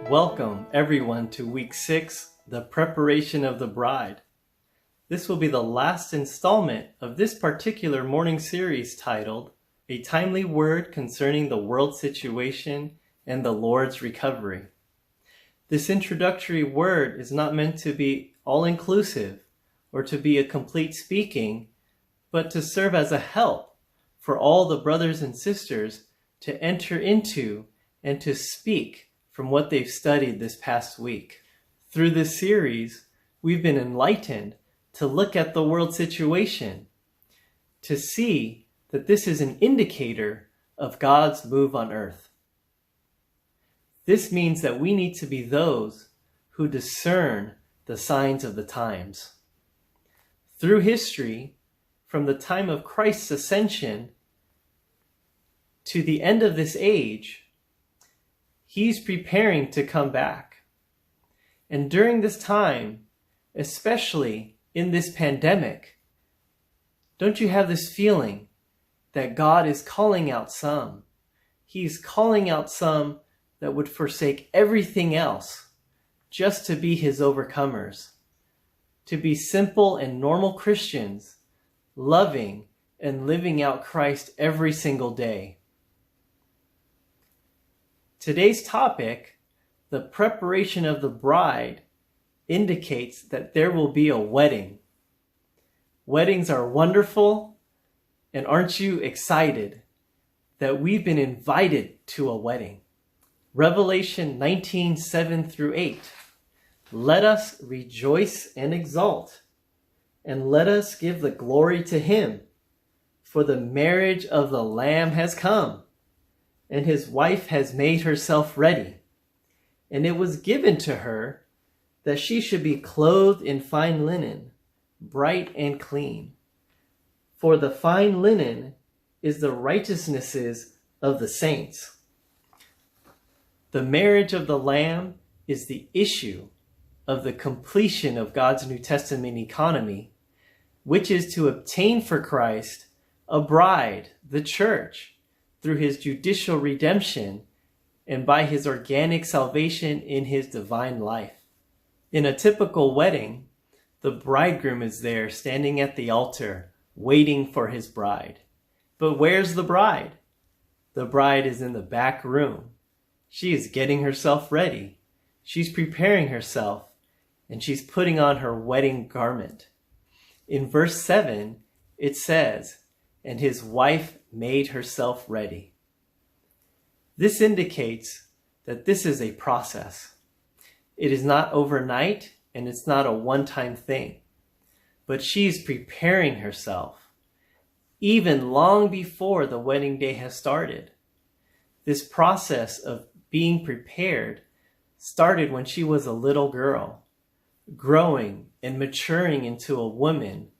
Welcome everyone to week 6, the preparation of the bride. This will be the last installment of this particular morning series titled A Timely Word Concerning the World Situation and the Lord's Recovery. This introductory word is not meant to be all-inclusive or to be a complete speaking, but to serve as a help for all the brothers and sisters to enter into and to speak from what they've studied this past week. Through this series, we've been enlightened to look at the world situation, to see that this is an indicator of God's move on earth. This means that we need to be those who discern the signs of the times. Through history, from the time of Christ's ascension to the end of this age, He's preparing to come back. And during this time, especially in this pandemic, don't you have this feeling that God is calling out some? He's calling out some that would forsake everything else just to be His overcomers, to be simple and normal Christians, loving and living out Christ every single day. Today's topic, the preparation of the bride, indicates that there will be a wedding. Weddings are wonderful, and aren't you excited that we've been invited to a wedding? Revelation 19:7-8. Let us rejoice and exult, and let us give the glory to Him, for the marriage of the Lamb has come, and His wife has made herself ready. And it was given to her that she should be clothed in fine linen, bright and clean. For the fine linen is the righteousnesses of the saints. The marriage of the Lamb is the issue of the completion of God's New Testament economy, which is to obtain for Christ a bride, the church, through His judicial redemption and by His organic salvation in His divine life. In a typical wedding, the bridegroom is there standing at the altar waiting for his bride. But where's the bride? The bride is in the back room. She is getting herself ready. She's preparing herself, and she's putting on her wedding garment. In verse 7, it says, "And his wife made herself ready." This indicates that this is a process. It is not overnight, and it's not a one-time thing. But she's preparing herself, even long before the wedding day has started. This process of being prepared started when she was a little girl, growing and maturing into a woman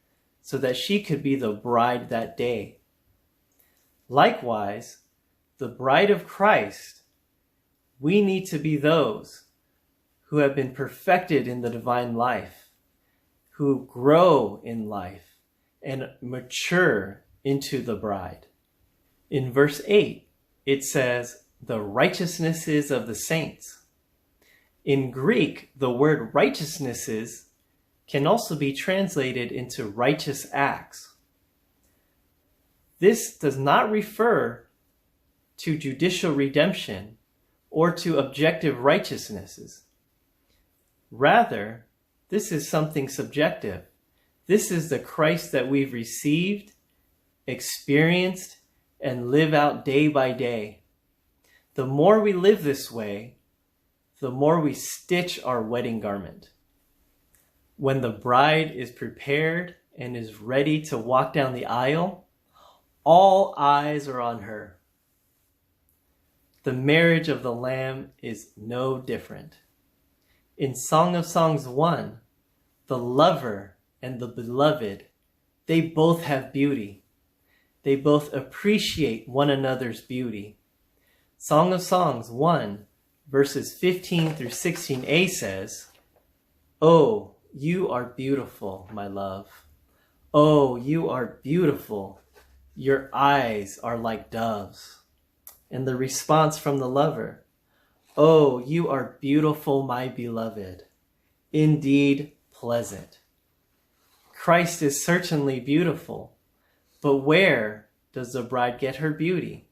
so that she could be the bride that day. Likewise, the bride of Christ, we need to be those who have been perfected in the divine life, who grow in life and mature into the bride. In verse 8, it says, "The righteousnesses of the saints." In Greek, the word righteousnesses can also be translated into righteous acts. This does not refer to judicial redemption or to objective righteousnesses. Rather, this is something subjective. This is the Christ that we've received, experienced, and live out day by day. The more we live this way, the more we stitch our wedding garment. When the bride is prepared and is ready to walk down the aisle, all eyes are on her. The marriage of the Lamb is no different. In Song of Songs 1, the lover and the beloved, they both have beauty. They both appreciate one another's beauty. Song of Songs 1, verses 15-16a says, "Oh, you are beautiful, my love. Oh, you are beautiful. Your eyes are like doves." And the response from the lover, Oh, you are beautiful, my beloved, indeed pleasant. Christ is certainly beautiful, but where does the bride get her beauty?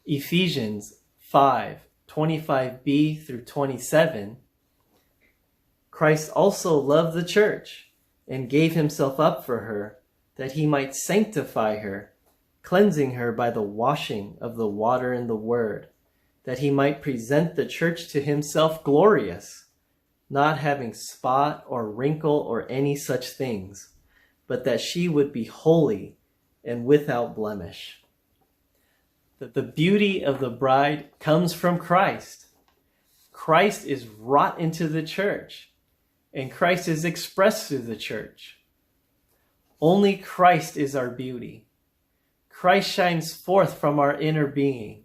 Ephesians 5:25b through 27. Christ also loved the church and gave himself up for her, that he might sanctify her, cleansing her by the washing of the water in the word, that he might present the church to himself glorious, not having spot or wrinkle or any such things, but that she would be holy and without blemish. The beauty of the bride comes from Christ. Christ is wrought into the church, and Christ is expressed through the church. Only Christ is our beauty. Christ shines forth from our inner being.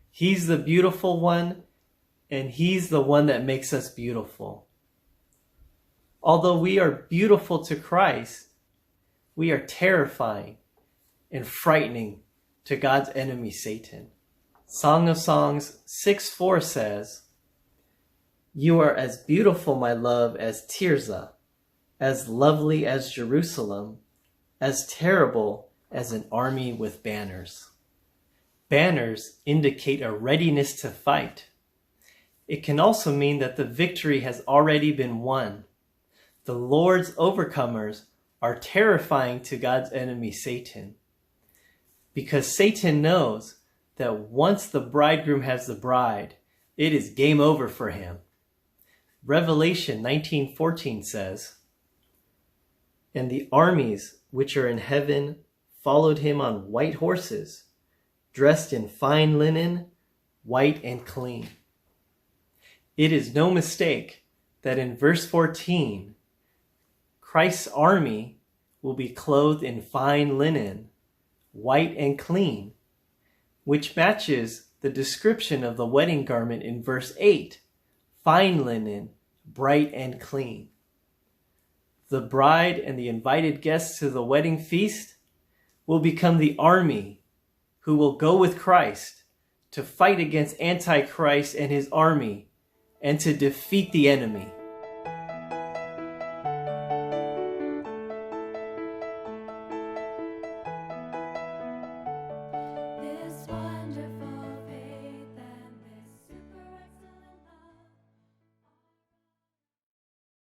He's the beautiful one, and he's the one that makes us beautiful. Although we are beautiful to Christ, we are terrifying and frightening to God's enemy, Satan. Song of Songs 6:4 says, "You are as beautiful, my love, as Tirzah, as lovely as Jerusalem, as terrible as an army with banners." Banners indicate a readiness to fight. It can also mean that the victory has already been won. The Lord's overcomers are terrifying to God's enemy, Satan, because Satan knows that once the bridegroom has the bride, it is game over for him. Revelation 19:14 says, "And the armies which are in heaven followed him on white horses, dressed in fine linen, white and clean." It is no mistake that in verse 14, Christ's army will be clothed in fine linen, white and clean, which matches the description of the wedding garment in verse 8, fine linen, bright and clean. The bride and the invited guests to the wedding feast will become the army who will go with Christ to fight against Antichrist and his army and to defeat the enemy.